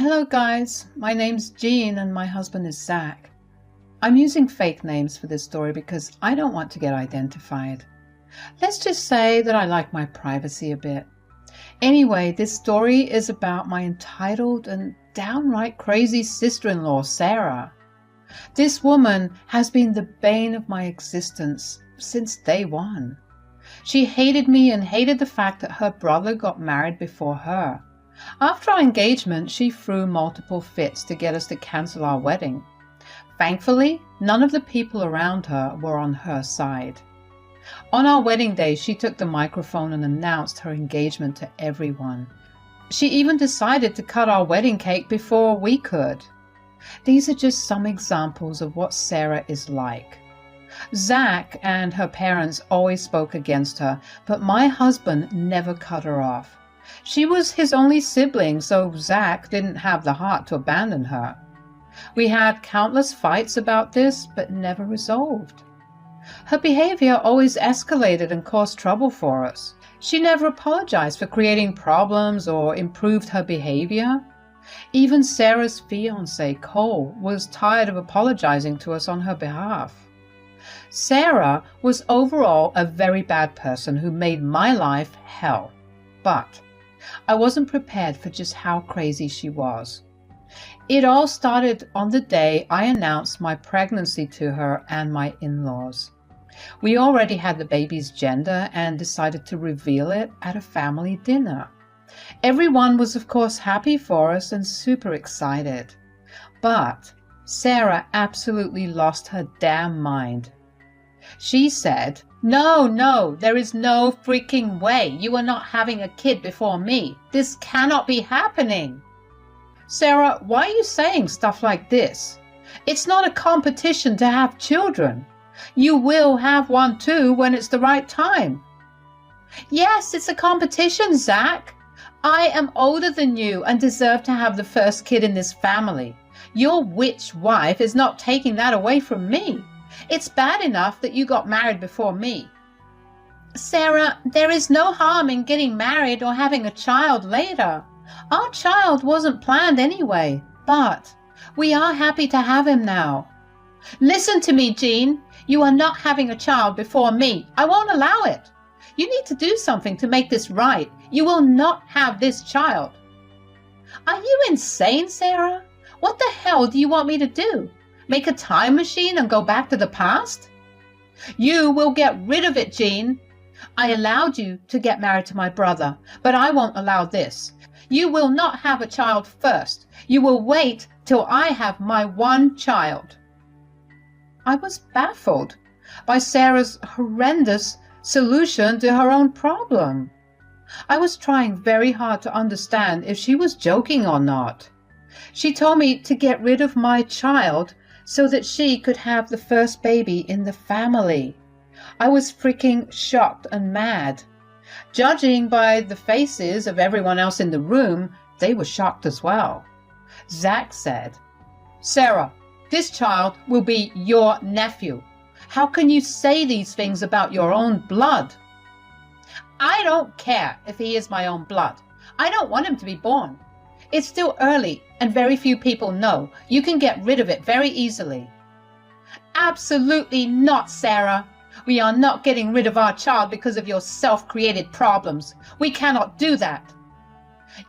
Hello guys, my name's Jean and my husband is Zach. I'm using fake names for this story because I don't want to get identified. Let's just say that I like my privacy a bit. Anyway, this story is about my entitled and downright crazy sister-in-law, Sarah. This woman has been the bane of my existence since day one. She hated me and hated the fact that her brother got married before her. After our engagement, she threw multiple fits to get us to cancel our wedding. Thankfully, none of the people around her were on her side. On our wedding day, she took the microphone and announced her engagement to everyone. She even decided to cut our wedding cake before we could. These are just some examples of what Sarah is like. Zach and her parents always spoke against her, but my husband never cut her off. She was his only sibling, so Zach didn't have the heart to abandon her. We had countless fights about this, but never resolved. Her behavior always escalated and caused trouble for us. She never apologized for creating problems or improved her behavior. Even Sarah's fiancé, Cole, was tired of apologizing to us on her behalf. Sarah was overall a very bad person who made my life hell. But I wasn't prepared for just how crazy she was. It all started on the day I announced my pregnancy to her and my in-laws. We already had the baby's gender and decided to reveal it at a family dinner. Everyone was of course happy for us and super excited. But Sarah absolutely lost her damn mind. She said, No, there is no freaking way. You are not having a kid before me. This cannot be happening. Sarah, why are you saying stuff like this? It's not a competition to have children. You will have one too when it's the right time. Yes, it's a competition, Zach. I am older than you and deserve to have the first kid in this family. Your witch wife is not taking that away from me. It's bad enough that you got married before me. Sarah, there is no harm in getting married or having a child later. Our child wasn't planned anyway, but we are happy to have him now. Listen to me, Jean. You are not having a child before me. I won't allow it. You need to do something to make this right. You will not have this child. Are you insane, Sarah? What the hell do you want me to do? Make a time machine and go back to the past? You will get rid of it, Jean. I allowed you to get married to my brother, but I won't allow this. You will not have a child first. You will wait till I have my one child. I was baffled by Sarah's horrendous solution to her own problem. I was trying very hard to understand if she was joking or not. She told me to get rid of my child so that she could have the first baby in the family. I was freaking shocked and mad. Judging by the faces of everyone else in the room, they were shocked as well. Zach said, Sarah, this child will be your nephew. How can you say these things about your own blood? I don't care if he is my own blood. I don't want him to be born. It's still early and very few people know. You can get rid of it very easily. Absolutely not, Sarah. We are not getting rid of our child because of your self-created problems. We cannot do that.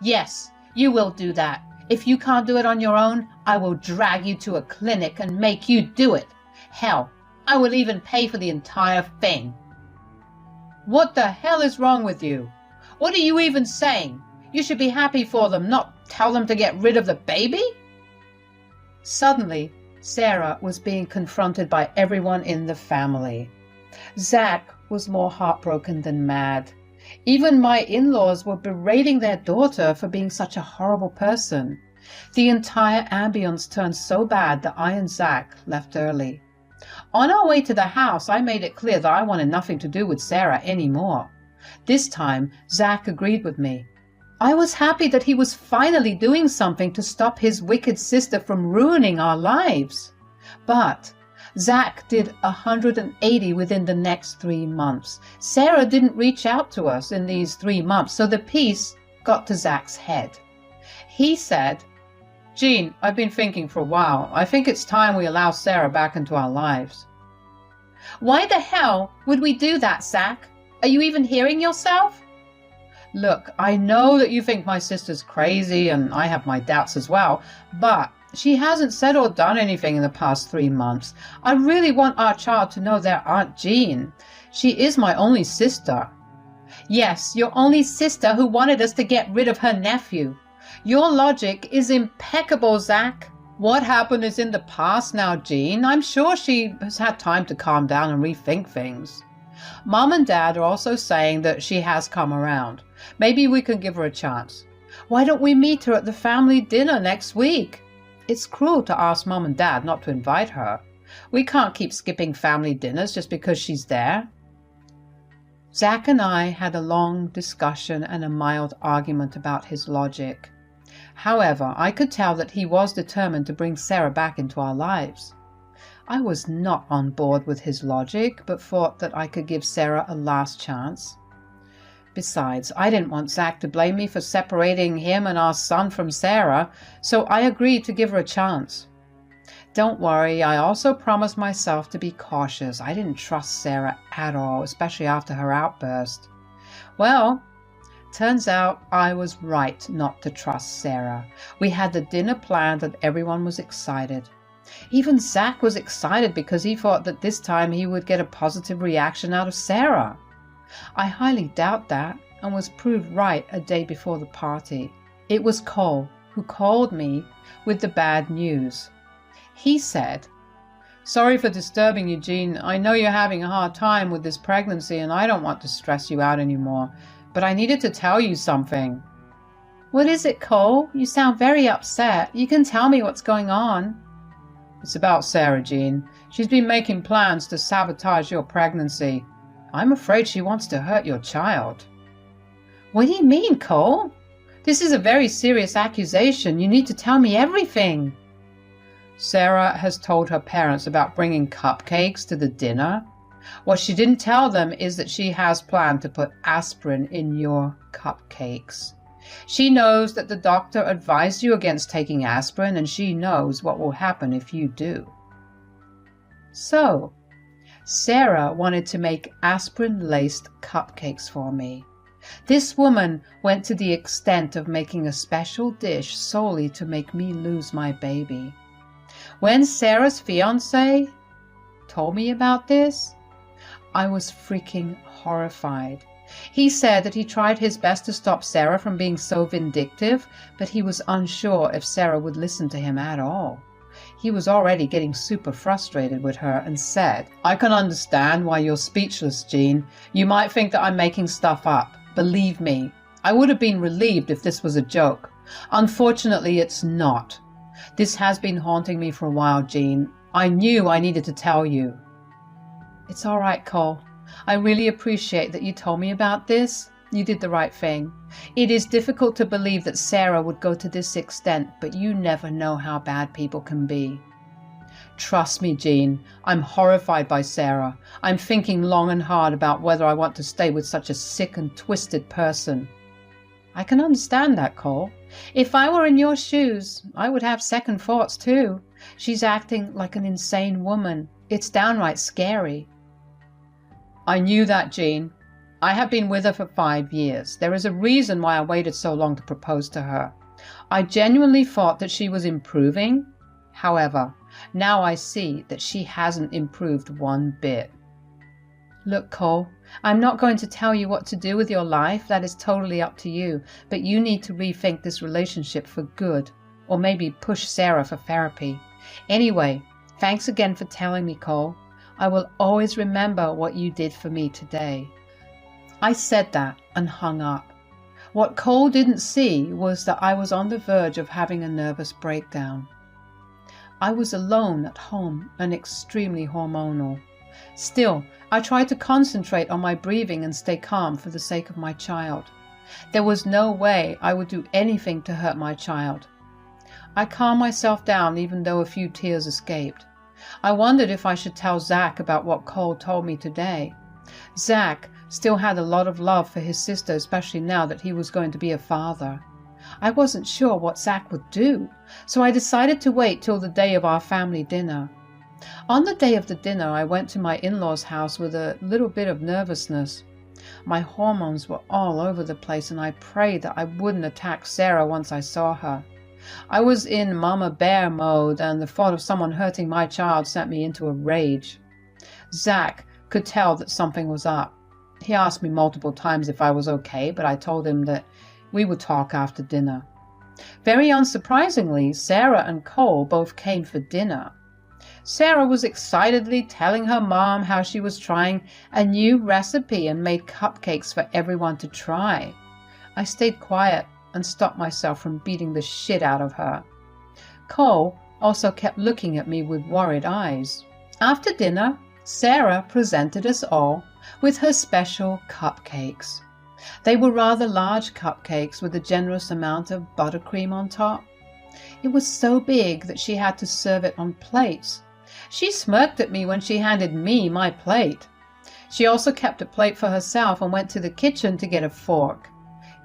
Yes, you will do that. If you can't do it on your own, I will drag you to a clinic and make you do it. Hell, I will even pay for the entire thing. What the hell is wrong with you? What are you even saying? You should be happy for them, not tell them to get rid of the baby? Suddenly, Sarah was being confronted by everyone in the family. Zach was more heartbroken than mad. Even my in-laws were berating their daughter for being such a horrible person. The entire ambience turned so bad that I and Zach left early. On our way to the house, I made it clear that I wanted nothing to do with Sarah anymore. This time, Zach agreed with me. I was happy that he was finally doing something to stop his wicked sister from ruining our lives. But Zach did 180 within the next 3 months. Sarah didn't reach out to us in these 3 months, so the piece got to Zach's head. He said, Jean, I've been thinking for a while. I think it's time we allow Sarah back into our lives. Why the hell would we do that, Zach? Are you even hearing yourself? Look, I know that you think my sister's crazy, and I have my doubts as well, but she hasn't said or done anything in the past 3 months. I really want our child to know their Aunt Jean. She is my only sister. Yes, your only sister who wanted us to get rid of her nephew. Your logic is impeccable, Zach. What happened is in the past now, Jean. I'm sure she has had time to calm down and rethink things. Mom and Dad are also saying that she has come around. Maybe we can give her a chance. Why don't we meet her at the family dinner next week? It's cruel to ask Mom and Dad not to invite her. We can't keep skipping family dinners just because she's there. Zach and I had a long discussion and a mild argument about his logic. However, I could tell that he was determined to bring Sarah back into our lives. I was not on board with his logic, but thought that I could give Sarah a last chance. Besides, I didn't want Zach to blame me for separating him and our son from Sarah, so I agreed to give her a chance. Don't worry, I also promised myself to be cautious. I didn't trust Sarah at all, especially after her outburst. Well, turns out I was right not to trust Sarah. We had the dinner planned and everyone was excited. Even Zach was excited because he thought that this time he would get a positive reaction out of Sarah. I highly doubt that and was proved right a day before the party. It was Cole who called me with the bad news. He said, "Sorry for disturbing you, Jean. I know you're having a hard time with this pregnancy and I don't want to stress you out anymore, but I needed to tell you something." What is it, Cole? You sound very upset. You can tell me what's going on. It's about Sarah, Jean. She's been making plans to sabotage your pregnancy. I'm afraid she wants to hurt your child. What do you mean, Cole? This is a very serious accusation. You need to tell me everything. Sarah has told her parents about bringing cupcakes to the dinner. What she didn't tell them is that she has planned to put aspirin in your cupcakes. She knows that the doctor advised you against taking aspirin, and she knows what will happen if you do. So, Sarah wanted to make aspirin-laced cupcakes for me. This woman went to the extent of making a special dish solely to make me lose my baby. When Sarah's fiancé told me about this, I was freaking horrified. He said that he tried his best to stop Sarah from being so vindictive, but he was unsure if Sarah would listen to him at all. He was already getting super frustrated with her and said, "I can understand why you're speechless, Jean. You might think that I'm making stuff up. Believe me, I would have been relieved if this was a joke. Unfortunately, it's not. This has been haunting me for a while, Jean. I knew I needed to tell you." "It's all right, Cole. I really appreciate that you told me about this. You did the right thing. It is difficult to believe that Sarah would go to this extent, but you never know how bad people can be. Trust me, Jean. I'm horrified by Sarah. I'm thinking long and hard about whether I want to stay with such a sick and twisted person." "I can understand that, Cole. If I were in your shoes, I would have second thoughts too. She's acting like an insane woman. It's downright scary." "I knew that, Jean. I have been with her for 5 years. There is a reason why I waited so long to propose to her. I genuinely thought that she was improving. However, now I see that she hasn't improved one bit." "Look, Cole, I'm not going to tell you what to do with your life. That is totally up to you. But you need to rethink this relationship for good, or maybe push Sarah for therapy. Anyway, thanks again for telling me, Cole. I will always remember what you did for me today." I said that and hung up. What Cole didn't see was that I was on the verge of having a nervous breakdown. I was alone at home and extremely hormonal. Still, I tried to concentrate on my breathing and stay calm for the sake of my child. There was no way I would do anything to hurt my child. I calmed myself down even though a few tears escaped. I wondered if I should tell Zach about what Cole told me today. Zach still had a lot of love for his sister, especially now that he was going to be a father. I wasn't sure what Zach would do, so I decided to wait till the day of our family dinner. On the day of the dinner, I went to my in-laws' house with a little bit of nervousness. My hormones were all over the place, and I prayed that I wouldn't attack Sarah once I saw her. I was in Mama Bear mode, and the thought of someone hurting my child sent me into a rage. Zach could tell that something was up. He asked me multiple times if I was okay, but I told him that we would talk after dinner. Very unsurprisingly, Sarah and Cole both came for dinner. Sarah was excitedly telling her mom how she was trying a new recipe and made cupcakes for everyone to try. I stayed quiet and stopped myself from beating the shit out of her. Cole also kept looking at me with worried eyes. After dinner, Sarah presented us all with her special cupcakes. They were rather large cupcakes with a generous amount of buttercream on top. It was so big that she had to serve it on plates. She smirked at me when she handed me my plate. She also kept a plate for herself and went to the kitchen to get a fork.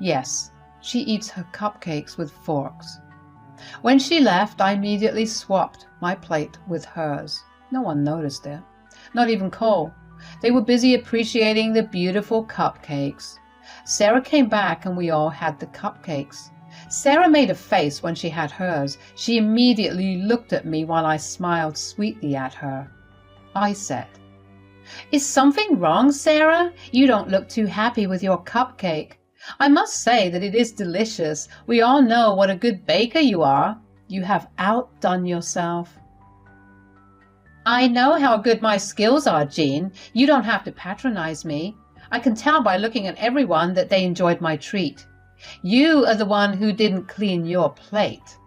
Yes, she eats her cupcakes with forks. When she left, I immediately swapped my plate with hers. No one noticed it, not even Cole. They were busy appreciating the beautiful cupcakes. Sarah came back and we all had the cupcakes. Sarah made a face when she had hers. She immediately looked at me while I smiled sweetly at her. I said, "Is something wrong, Sarah? You don't look too happy with your cupcake. I must say that it is delicious. We all know what a good baker you are. You have outdone yourself." "I know how good my skills are, Jean. You don't have to patronize me. I can tell by looking at everyone that they enjoyed my treat. You are the one who didn't clean your plate."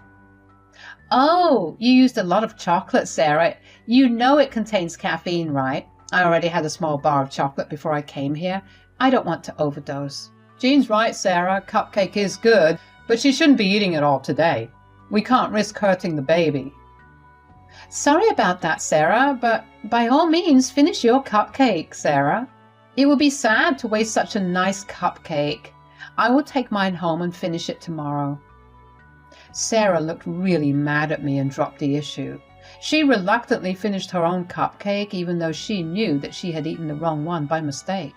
"Oh, you used a lot of chocolate, Sarah. You know it contains caffeine, right? I already had a small bar of chocolate before I came here. I don't want to overdose." "Jean's right, Sarah. Cupcake is good, but she shouldn't be eating it all today. We can't risk hurting the baby." "Sorry about that, Sarah, but by all means finish your cupcake, Sarah. It would be sad to waste such a nice cupcake. I will take mine home and finish it tomorrow." Sarah looked really mad at me and dropped the issue. She reluctantly finished her own cupcake, even though she knew that she had eaten the wrong one by mistake.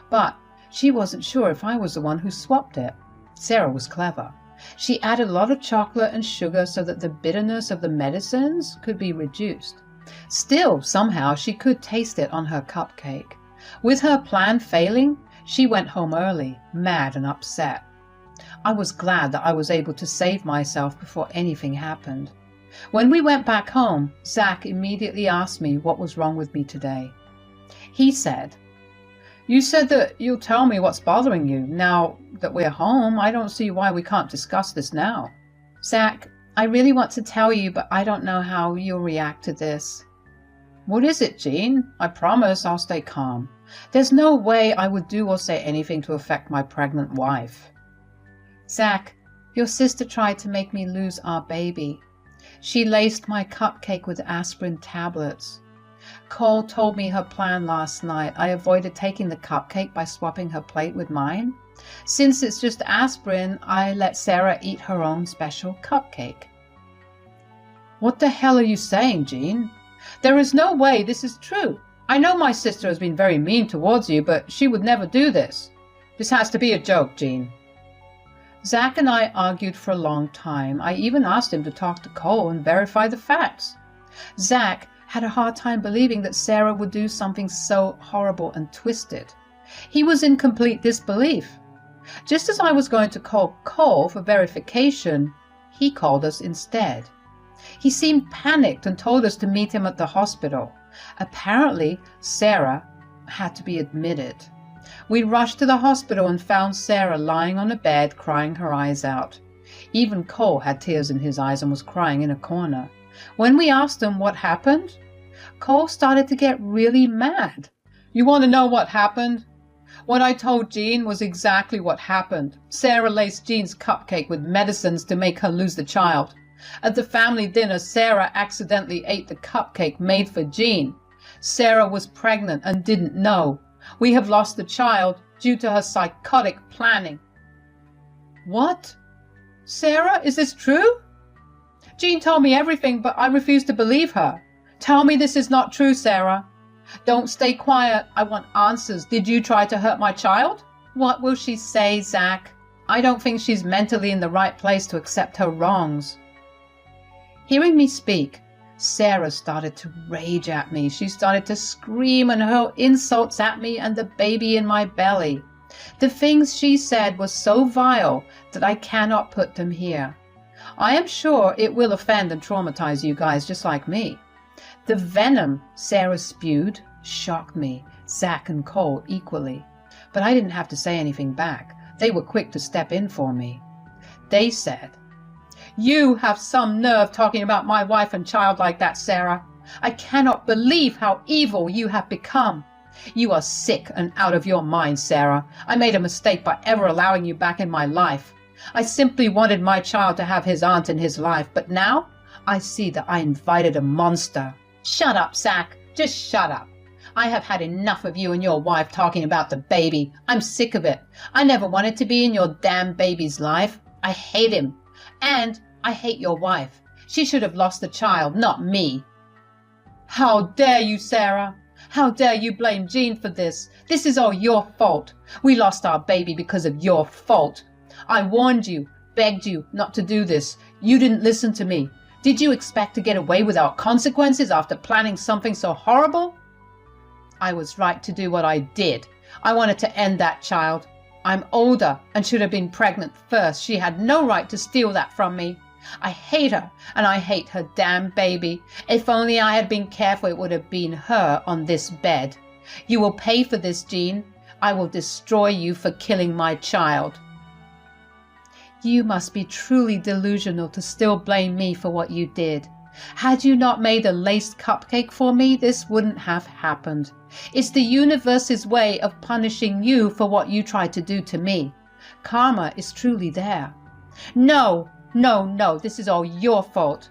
But she wasn't sure if I was the one who swapped it. Sarah was clever. She added a lot of chocolate and sugar so that the bitterness of the medicines could be reduced. Still, somehow, she could taste it on her cupcake. With her plan failing, she went home early, mad and upset. I was glad that I was able to save myself before anything happened. When we went back home, Zach immediately asked me what was wrong with me today. He said, "You said that you'll tell me what's bothering you. Now that we're home, I don't see why we can't discuss this now." "Zach, I really want to tell you, but I don't know how you'll react to this." "What is it, Jean? I promise I'll stay calm. There's no way I would do or say anything to affect my pregnant wife." "Zach, your sister tried to make me lose our baby. She laced my cupcake with aspirin tablets. Cole told me her plan last night. I avoided taking the cupcake by swapping her plate with mine. Since it's just aspirin, I let Sarah eat her own special cupcake." "What the hell are you saying, Jean? There is no way this is true. I know my sister has been very mean towards you, but she would never do this. This has to be a joke, Jean." Zach and I argued for a long time. I even asked him to talk to Cole and verify the facts. Zach had a hard time believing that Sarah would do something so horrible and twisted. He was in complete disbelief. Just as I was going to call Cole for verification, he called us instead. He seemed panicked and told us to meet him at the hospital. Apparently, Sarah had to be admitted. We rushed to the hospital and found Sarah lying on a bed, crying her eyes out. Even Cole had tears in his eyes and was crying in a corner. When we asked him what happened, Cole started to get really mad. "You want to know what happened? What I told Jean was exactly what happened. Sarah laced Jean's cupcake with medicines to make her lose the child. At the family dinner, Sarah accidentally ate the cupcake made for Jean. Sarah was pregnant and didn't know. We have lost the child due to her psychotic planning." "What? Sarah, is this true? Jean told me everything, but I refuse to believe her. Tell me this is not true, Sarah. Don't stay quiet. I want answers. Did you try to hurt my child? What will she say, Zach? I don't think she's mentally in the right place to accept her wrongs. Hearing me speak, Sarah started to rage at me. She started to scream and hurl insults at me and the baby in my belly. The things she said were so vile that I cannot put them here. I am sure it will offend and traumatize you guys just like me. The venom Sarah spewed shocked me, Zach and Cole equally. But I didn't have to say anything back. They were quick to step in for me. They said, "You have some nerve talking about my wife and child like that, Sarah. I cannot believe how evil you have become. You are sick and out of your mind, Sarah. I made a mistake by ever allowing you back in my life. I simply wanted my child to have his aunt in his life, but now I see that I invited a monster." Shut up, Zach. Just shut up. I have had enough of you and your wife talking about the baby. I'm sick of it. I never wanted to be in your damn baby's life. I hate him. And I hate your wife. She should have lost the child, not me. How dare you, Sarah? How dare you blame Jean for this? This is all your fault. We lost our baby because of your fault. I warned you, begged you not to do this. You didn't listen to me. Did you expect to get away without consequences after planning something so horrible? I was right to do what I did. I wanted to end that child. I'm older and should have been pregnant first. She had no right to steal that from me. I hate her, and I hate her damn baby. If only I had been careful, it would have been her on this bed. You will pay for this, Jean. I will destroy you for killing my child. You must be truly delusional to still blame me for what you did. Had you not made a laced cupcake for me, this wouldn't have happened. It's the universe's way of punishing you for what you tried to do to me. Karma is truly there. No, this is all your fault.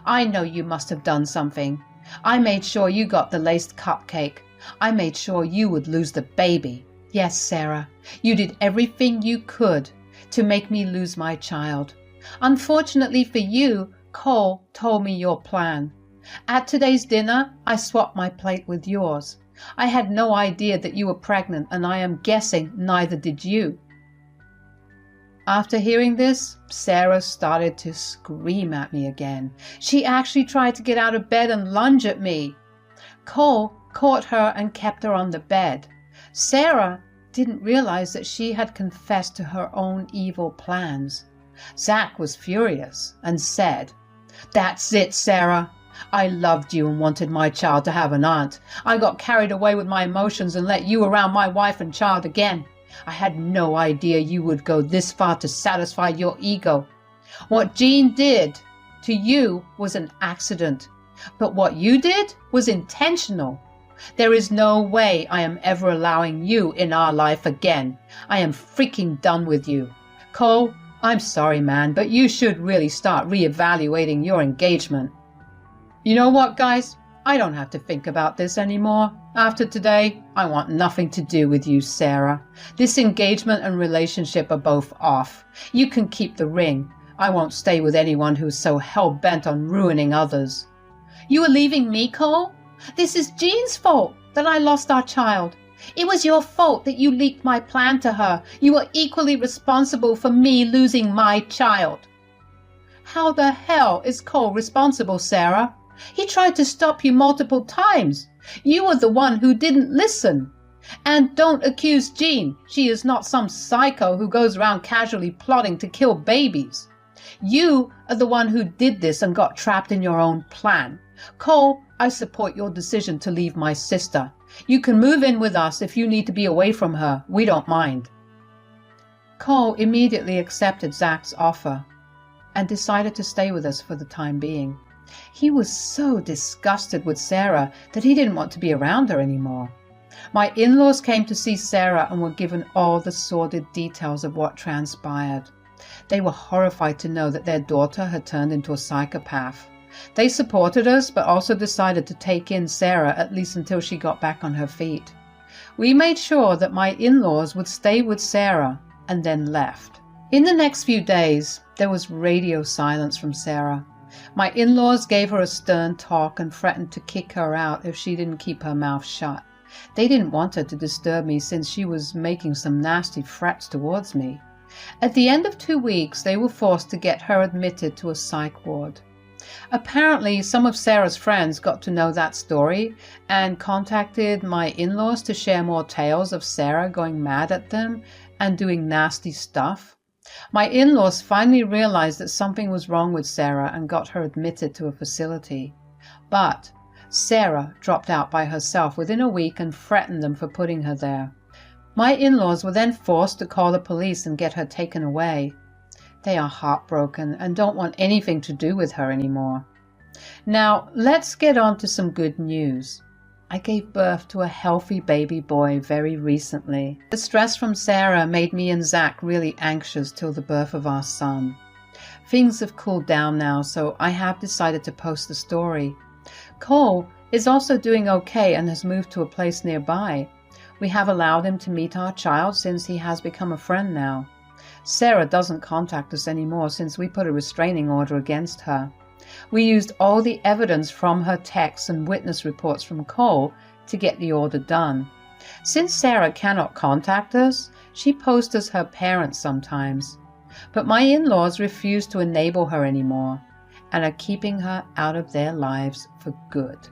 I know you must have done something. I made sure you got the laced cupcake. I made sure you would lose the baby. Yes, Sarah, you did everything you could to make me lose my child. Unfortunately for you, Cole told me your plan. At today's dinner, I swapped my plate with yours. I had no idea that you were pregnant, and I am guessing neither did you. After hearing this, Sarah started to scream at me again. She actually tried to get out of bed and lunge at me. Cole caught her and kept her on the bed. Sarah didn't realize that she had confessed to her own evil plans. Zach was furious and said, "That's it, Sarah. I loved you and wanted my child to have an aunt. I got carried away with my emotions and let you around my wife and child again. I had no idea you would go this far to satisfy your ego. What Jean did to you was an accident, but what you did was intentional. There is no way I am ever allowing you in our life again. I am freaking done with you. Cole, I'm sorry, man, but you should really start reevaluating your engagement." You know what, guys? I don't have to think about this anymore. After today, I want nothing to do with you, Sarah. This engagement and relationship are both off. You can keep the ring. I won't stay with anyone who's so hell-bent on ruining others. You are leaving me, Cole? This is Jean's fault that I lost our child. It was your fault that you leaked my plan to her. You are equally responsible for me losing my child. How the hell is Cole responsible, Sarah? He tried to stop you multiple times. You were the one who didn't listen. And don't accuse Jean. She is not some psycho who goes around casually plotting to kill babies. You are the one who did this and got trapped in your own plan. Cole, I support your decision to leave my sister. You can move in with us if you need to be away from her. We don't mind. Cole immediately accepted Zach's offer and decided to stay with us for the time being. He was so disgusted with Sarah that he didn't want to be around her anymore. My in-laws came to see Sarah and were given all the sordid details of what transpired. They were horrified to know that their daughter had turned into a psychopath. They supported us, but also decided to take in Sarah at least until she got back on her feet. We made sure that my in-laws would stay with Sarah and then left. In the next few days, there was radio silence from Sarah. My in-laws gave her a stern talk and threatened to kick her out if she didn't keep her mouth shut. They didn't want her to disturb me since she was making some nasty threats towards me. At the end of 2 weeks, they were forced to get her admitted to a psych ward. Apparently, some of Sarah's friends got to know that story and contacted my in-laws to share more tales of Sarah going mad at them and doing nasty stuff. My in-laws finally realized that something was wrong with Sarah and got her admitted to a facility. But Sarah dropped out by herself within a week and threatened them for putting her there. My in-laws were then forced to call the police and get her taken away. They are heartbroken and don't want anything to do with her anymore. Now, let's get on to some good news. I gave birth to a healthy baby boy very recently. The stress from Sarah made me and Zach really anxious till the birth of our son. Things have cooled down now, so I have decided to post the story. Cole is also doing okay and has moved to a place nearby. We have allowed him to meet our child since he has become a friend now. Sarah doesn't contact us anymore since we put a restraining order against her. We used all the evidence from her texts and witness reports from Cole to get the order done. Since Sarah cannot contact us, she posts as her parents sometimes. But my in-laws refuse to enable her anymore and are keeping her out of their lives for good.